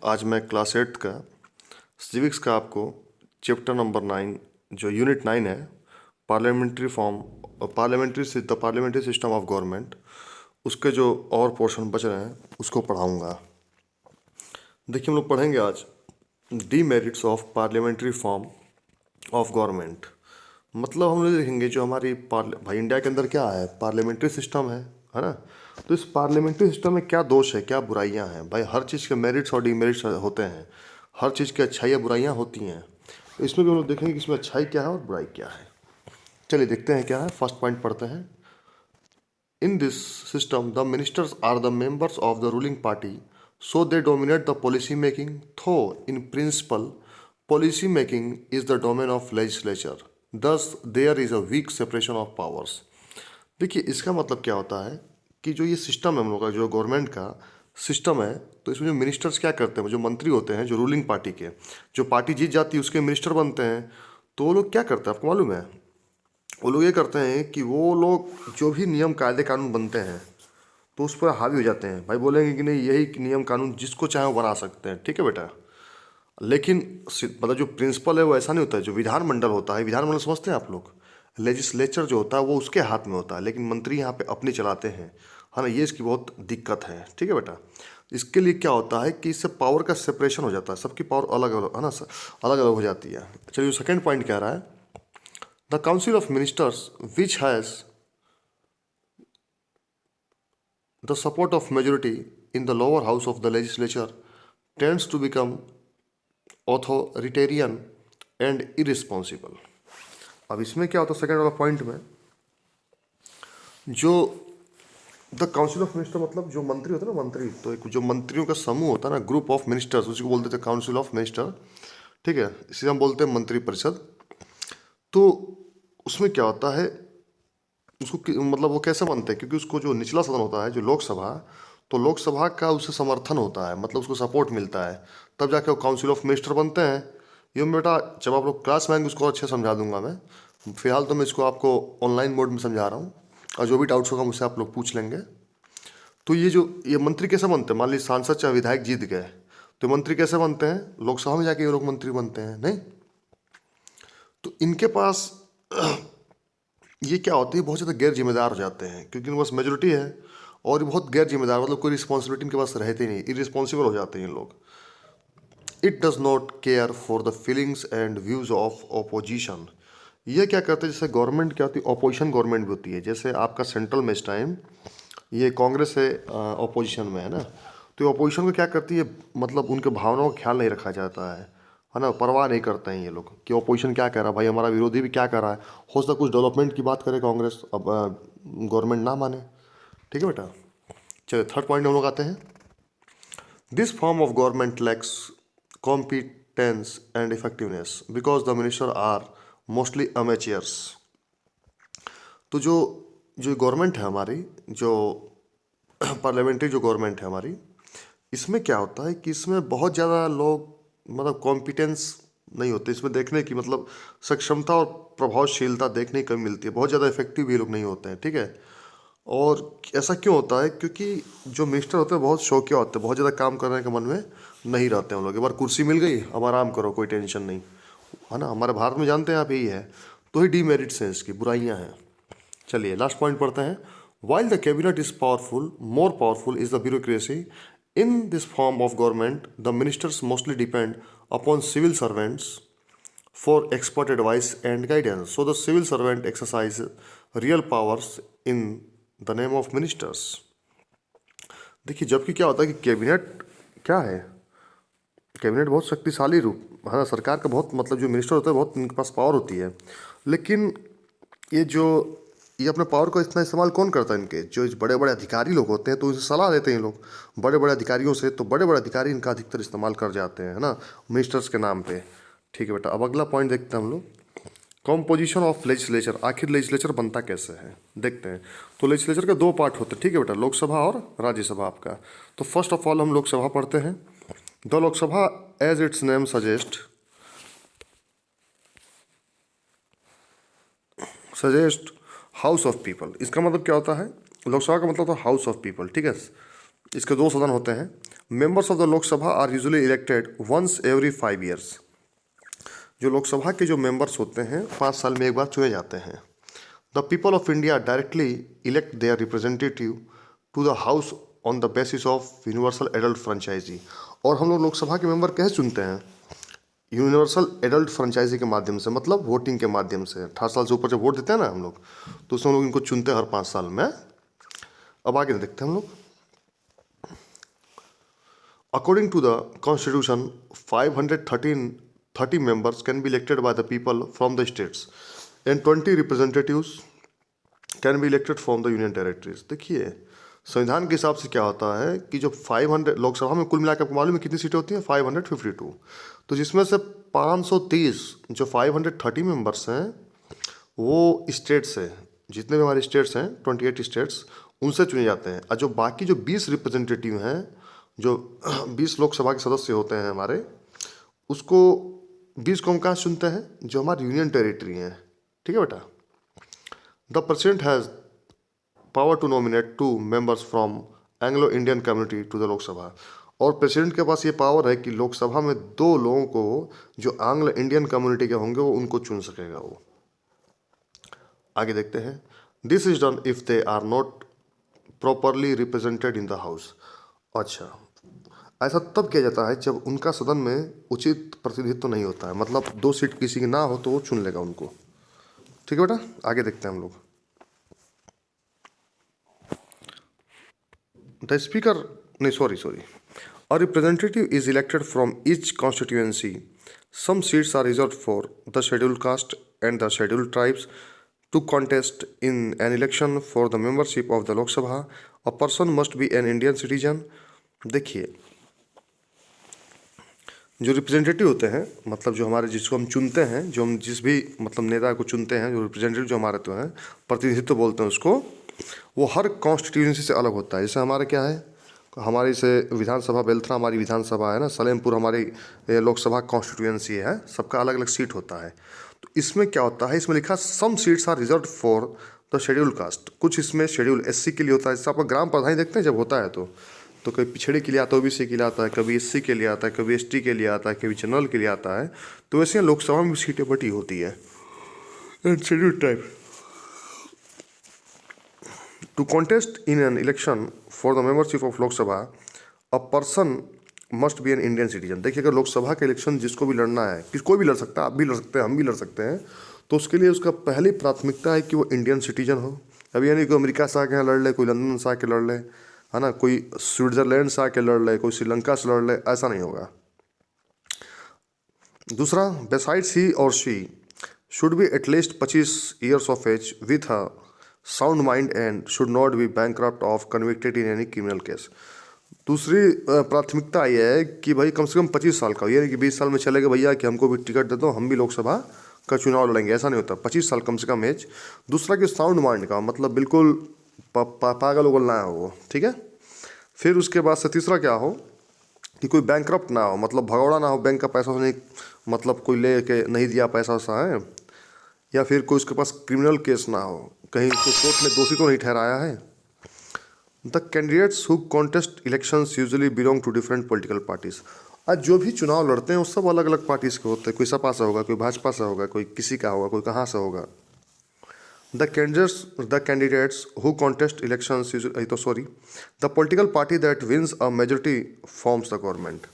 आज मैं क्लास 8 का सिविक्स का आपको चैप्टर नंबर 9 जो यूनिट 9 है parliamentary form the parliamentary system of government उसके जो और पोर्शन बच रहे हैं उसको पढ़ाऊंगा। देखिए हम लोग पढ़ेंगे आज demerits of parliamentary form of government. मतलब हम लोग देखेंगे जो हमारी भाई इंडिया के अंदर क्या है, पार्लियामेंट्री सिस्टम है ना। तो इस पार्लियामेंट्री सिस्टम में क्या दोष है, क्या बुराइयां हैं भाई। हर चीज़ के मेरिट्स और डीमेरिट्स होते हैं, हर चीज़ की अच्छाइयाँ बुराइयां होती हैं। तो इसमें भी हम लोग देखेंगे कि इसमें अच्छाई क्या है और बुराई क्या है। चलिए देखते हैं क्या है। फर्स्ट पॉइंट पढ़ते हैं। In this system, the ministers are the members of the ruling party, so they dominate the policy making, though in principle, policy making is the domain of legislature. Thus, there is a weak separation of powers. देखिए इसका मतलब क्या होता है कि जो ये system है हम लोग का, जो गवर्नमेंट का सिस्टम है, तो इसमें जो मिनिस्टर्स क्या करते हैं, जो मंत्री होते हैं, जो रूलिंग पार्टी के, जो पार्टी जीत जाती है उसके मिनिस्टर बनते हैं। तो वो लोग क्या करते हैं आपको मालूम है? वो लोग ये करते हैं कि वो लोग जो भी नियम कायदे कानून बनते हैं तो उस पर हावी हो जाते हैं। भाई बोलेंगे कि नहीं यही नियम कानून जिसको चाहे वो बना सकते हैं, ठीक है बेटा। लेकिन मतलब जो प्रिंसिपल है वो ऐसा नहीं होता है। जो विधानमंडल होता है, विधानमंडल समझते हैं आप लोग, लेजिस्लेचर जो होता है वो उसके हाथ में होता है, लेकिन मंत्री यहाँ पे अपने चलाते हैं, है ना। ये इसकी बहुत दिक्कत है, ठीक है बेटा। इसके लिए क्या होता है कि इससे पावर का सेपरेशन हो जाता है, सबकी पावर अलग अलग है ना, अलग अलग हो जाती है। चलिए सेकेंड पॉइंट कह रहा है The Council of Ministers, which has the support of majority in the lower house of the legislature, tends to become authoritarian and irresponsible. अब इसमें क्या होता है सेकेंड वाला पॉइंट में, जो द काउंसिल ऑफ मिनिस्टर मतलब जो मंत्री होते हैं ना, मंत्री तो एक जो मंत्रियों का समूह होता है ना, ग्रुप ऑफ मिनिस्टर्स, उसी को बोलते थे काउंसिल ऑफ मिनिस्टर, ठीक है। इसे हम बोलते हैं मंत्री परिषद। तो उसमें क्या होता है, उसको मतलब वो कैसे बनते हैं, क्योंकि उसको जो निचला सदन होता है, जो लोकसभा, तो लोकसभा का उसे समर्थन होता है, मतलब उसको सपोर्ट मिलता है, तब जाके वो काउंसिल ऑफ मिनिस्टर बनते हैं। ये बेटा जब आप लोग क्लास में आएंगे उसको अच्छे समझा दूंगा मैं। फिलहाल तो मैं इसको आपको ऑनलाइन मोड में समझा रहा हूँ, और जो भी डाउट्स होगा मुझसे आप लोग पूछ लेंगे। तो ये मंत्री कैसे बनते हैं, मान लीजिए सांसद चाहे विधायक जीत गए, तो मंत्री कैसे बनते हैं, लोकसभा में जाके ये लोग मंत्री बनते हैं नहीं। तो इनके पास ये क्या होती है, बहुत ज़्यादा गैर जिम्मेदार हो जाते हैं, क्योंकि इनके पास मेजोरिटी है और ये बहुत गैर जिम्मेदार, मतलब कोई रिस्पॉन्सिबिलिटी इनके पास रहती नहीं, इरिस्पॉन्सिबल हो जाते हैं ये लोग। It does not care for the feelings and views of opposition. ये क्या करते हैं, जैसे गवर्नमेंट क्या होती है, ऑपोजिशन गवर्नमेंट भी होती है। जैसे आपका सेंट्रल में इस टाइम ये कांग्रेस है, ऑपोजिशन में है ना। तो ये ऑपोजिशन को क्या करती है, मतलब उनके भावनाओं का ख्याल नहीं रखा जाता है ना, परवाह नहीं करते हैं ये लोग कि ऑपोजिशन क्या कह रहा है, भाई हमारा विरोधी भी क्या कर रहा है। हो सकता है कुछ डेवलपमेंट की बात करे कांग्रेस, अब गवर्नमेंट ना माने, ठीक है बेटा। चलिए थर्ड पॉइंट हम लोग आते हैं। This form of government lacks competence and effectiveness because the minister are mostly amateurs. तो जो जो गवर्नमेंट है हमारी, जो पार्लियामेंट्री जो गवर्नमेंट है हमारी, इसमें क्या होता है कि इसमें बहुत ज़्यादा लोग मतलब कॉम्पिटेंस नहीं होते इसमें देखने की, मतलब सक्षमता और प्रभावशीलता देखने की कमी मिलती है, बहुत ज़्यादा इफेक्टिव भी लोग नहीं होते हैं, ठीक है। और ऐसा क्यों होता है, क्योंकि जो मिनिस्टर होते हैं बहुत शौकिया होते हैं, बहुत ज़्यादा काम करने के मन में नहीं रहते हैं उन लोग। एक बार कुर्सी मिल गई, अब आराम करो, कोई टेंशन नहीं, है ना। हमारे भारत में जानते हैं आप यही है। तो ही डीमेरिट्स हैं, इसकी बुराइयाँ हैं। चलिए लास्ट पॉइंट पढ़ते हैं। While the cabinet is powerful, more powerful is the bureaucracy. In this form of government the ministers mostly depend upon civil servants for expert advice and guidance, so the civil servant exercise real powers in the name of ministers. देखिए जबकि क्या होता है कि cabinet क्या है, cabinet बहुत शक्तिशाली रूप है ना, सरकार का बहुत, मतलब जो मिनिस्टर होता है बहुत इनके पास पावर होती है। लेकिन ये जो ये अपने पावर का इतना इस्तेमाल कौन करता है, इनके जो बड़े बड़े अधिकारी लोग होते हैं, तो उनसे सलाह लेते हैं ये लोग बड़े बड़े अधिकारियों से। तो बड़े बड़े अधिकारी इनका अधिकतर इस्तेमाल कर जाते हैं, है ना, मिनिस्टर्स के नाम पे, ठीक है बेटा। अब अगला पॉइंट देखते हैं हम लोग, कॉम्पोजिशन ऑफ लेजिस्लेचर। आखिर लेजिस्लेचर बनता कैसे है देखते हैं। तो लेजिस्लेचर के दो पार्ट होते हैं, ठीक है बेटा, लोकसभा और राज्यसभा आपका। तो फर्स्ट ऑफ ऑल हम लोकसभा पढ़ते हैं। The Lok Sabha as its name suggest house of people. इसका मतलब क्या होता है, लोकसभा का मतलब होता है हाउस ऑफ पीपल, ठीक है। इसके दो सदन होते हैं, members of the Lok Sabha are usually elected once every 5 years। जो लोकसभा के जो मेंबर्स होते हैं 5 साल में एक बार चुने जाते हैं। The people of India directly elect their representative to the house on the basis of universal adult franchise. और हम लोग लोकसभा के मेंबर कैसे चुनते हैं? यूनिवर्सल एडल्ट फ्रेंचाइजी के माध्यम से, मतलब वोटिंग के माध्यम से। 18 साल से ऊपर जब वोट देते हैं ना हम लोग, तो उसमें हम लोग इनको चुनते हैं हर 5 साल में। अब आगे देखते हैं हम लोग। According to the constitution 530 members can be elected by the people from the states and 20 representatives can be elected from the union territories। देखिए संविधान के हिसाब से क्या होता है कि जो 500 लोकसभा में कुल मिलाकर आपको मालूम है कितनी सीटें होती हैं? 552। तो जिसमें से 530 जो 530 मेंबर्स हैं वो स्टेट्स है, जितने भी हमारे स्टेट्स हैं 28 स्टेट्स, उनसे चुने जाते हैं। और जो बाकी जो 20 रिप्रेजेंटेटिव हैं, जो 20 लोकसभा के सदस्य होते हैं हमारे, उसको 20 को हम कहाँ चुनते हैं? जो हमारी यूनियन टेरिटरी हैं। ठीक है बेटा। The president has power to nominate 2 members from Anglo Indian community to the Lok Sabha. और प्रेसिडेंट के पास ये पावर है कि लोकसभा में 2 लोगों को जो एंग्लो इंडियन कम्युनिटी के होंगे वो उनको चुन सकेगा वो। आगे देखते हैं। This is done if they are not properly represented in the house. अच्छा, ऐसा तब किया जाता है जब उनका सदन में उचित प्रतिनिधित्व नहीं होता है, मतलब 2 सीट किसी की ना हो तो वो चुन लेगा उनको। ठीक है बेटा, आगे देखते हैं हम लोग। द स्पीकर, नहीं sorry, a representative is elected from each constituency. Some seats are reserve for the scheduled caste and the scheduled tribes to contest in an election for the membership of the Lok Sabha. A person must be an Indian citizen. देखिए जो representative होते हैं, मतलब जो हमारे जिसको हम चुनते हैं, जो हम जिस भी मतलब नेता को चुनते हैं, जो रिप्रेजेंटेटिव जो हमारे तो हैं, प्रतिनिधित्व बोलते हैं उसको, वो हर कॉन्स्टिट्यूंसी से अलग होता है। जैसे हमारे क्या है, हमारी से विधानसभा बेलथरा हमारी विधानसभा है ना, सलेमपुर हमारी लोकसभा कॉन्स्टिट्यूंसी है, सबका अलग अलग सीट होता है। तो इसमें क्या होता है, इसमें लिखा some seats are reserve for the schedule caste. कुछ इसमें शेड्यूल एससी के लिए होता है। जैसे आपका ग्राम प्रधान देखते हैं जब होता है तो कभी पिछड़े के लिए आता है, ओबीसी के लिए आता है, कभी एससी के लिए आता है, कभी एसटी के लिए आता है, कभी जनरल के लिए आता है। तो वैसे लोकसभा में सीटें बटी होती है। Schedule type two contest in an election for the membership of Lok Sabha a person must be an Indian citizen. देखिए अगर लोकसभा का इलेक्शन जिसको भी लड़ना है, किस कोई भी लड़ सकता है, आप भी लड़ सकते हैं, हम भी लड़ सकते हैं, तो उसके लिए उसका पहली प्राथमिकता है कि वो इंडियन सिटीजन हो। अभी यानी कोई अमेरिका से आके यहाँ लड़ ले, कोई लंदन से आके लड़ ले, है ना, कोई स्विट्जरलैंड से आके लड़ ले, कोई श्रीलंका से लड़ ले, ऐसा नहीं होगा। दूसरा, besides he or she should be at least 25 years of age with a sound mind and should not be bankrupt of convicted in any criminal case. दूसरी प्राथमिकता यह है कि भाई कम से कम 25 साल का हो, यानी कि 20 साल में चलेगा भैया कि हमको भी टिकट दे दो, हम भी लोकसभा का चुनाव लड़ेंगे, ऐसा नहीं होता। 25 साल कम से कम एज। दूसरा कि साउंड माइंड का, मतलब बिल्कुल पागल उगल ना हो वो। ठीक है। फिर उसके बाद से तीसरा क्या हो कि कोई बैंकरप्ट ना हो, मतलब भगौड़ा ना हो, बैंक का पैसा नहीं, मतलब कोई ले के नहीं दिया पैसा वैसा है, या फिर कोई उसके पास क्रिमिनल केस ना हो, कहीं उसको कोर्ट ने दोषी तो नहीं ठहराया है। The candidates who contest elections usually belong to different political parties. आज जो भी चुनाव लड़ते हैं वो सब अलग अलग पार्टीज के होते हैं। कोई सपा से होगा, कोई भाजपा से होगा, कोई किसी का होगा, कोई कहाँ से होगा। The candidates who contest elections usually, the political party that wins a majority forms the government।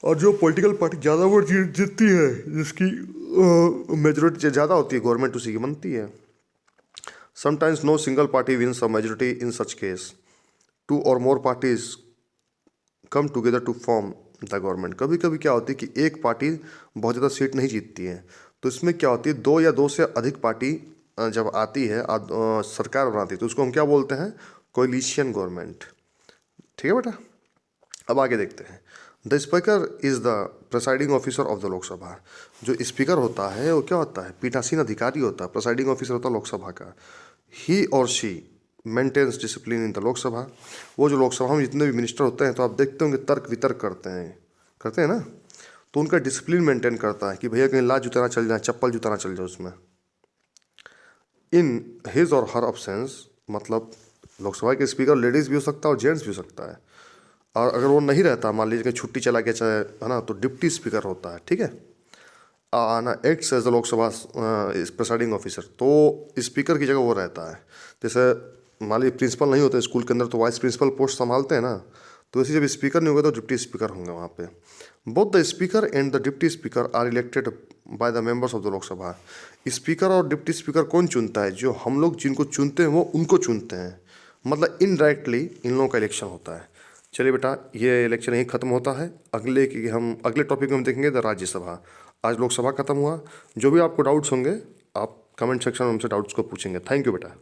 और जो पॉलिटिकल पार्टी ज़्यादा वोट जीतती है, जिसकी मेजोरिटी ज़्यादा होती है, गवर्नमेंट उसी की बनती है। Sometimes no single party wins a majority in such case, 2 or more parties come together to form the government. कभी कभी क्या होती है कि एक पार्टी बहुत ज़्यादा सीट नहीं जीतती है, तो इसमें क्या होती है 2 या 2 से अधिक पार्टी जब आती है सरकार बनाती है, तो उसको हम क्या बोलते हैं? Coalition government. ठीक है बेटा। अब आगे देखते हैं। The speaker is the presiding officer of the Lok Sabha. जो स्पीकर होता है वो क्या होता है? पीठासीन अधिकारी होता है, प्रेसाइडिंग ऑफिसर होता है लोकसभा का। He or she maintains discipline in the Lok Sabha. वो जो लोकसभा में जितने भी मिनिस्टर होते हैं, तो आप देखते होंगे तर्क वितर्क करते हैं ना, तो उनका डिसिप्लिन मेंटेन करता है कि भैया कहीं लात जूता ना चल जाए, चप्पल जूता ना चल जाए उसमें। इन हिज और हर अब्सेंस, मतलब लोकसभा के स्पीकर लेडीज भी हो सकता है और जेंट्स भी हो सकता है। और अगर वो नहीं रहता, मान लीजिए कि छुट्टी चला गया चाहे, है ना, तो डिप्टी स्पीकर होता है, ठीक है ना, acts as the Lok Sabha presiding officer. तो स्पीकर की जगह वो रहता है। जैसे मान लीजिए प्रिंसिपल नहीं होते स्कूल के अंदर, तो वाइस प्रिंसिपल पोस्ट संभालते हैं ना, तो ऐसे जब स्पीकर नहीं होगा तो डिप्टी स्पीकर होंगे वहाँ पे। Both the speaker and the deputy speaker are elected by the members of the Lok Sabha. Speaker और डिप्टी स्पीकर कौन चुनता है? जो हम लोग जिनको चुनते हैं वो उनको चुनते हैं, मतलब इनडायरेक्टली इन लोगों का इलेक्शन होता है। चलिए बेटा, ये इलेक्शन यहीं ख़त्म होता है। अगले टॉपिक में हम देखेंगे द राज्यसभा। आज लोकसभा खत्म हुआ। जो भी आपको डाउट्स होंगे आप कमेंट सेक्शन में हमसे डाउट्स को पूछेंगे। थैंक यू बेटा।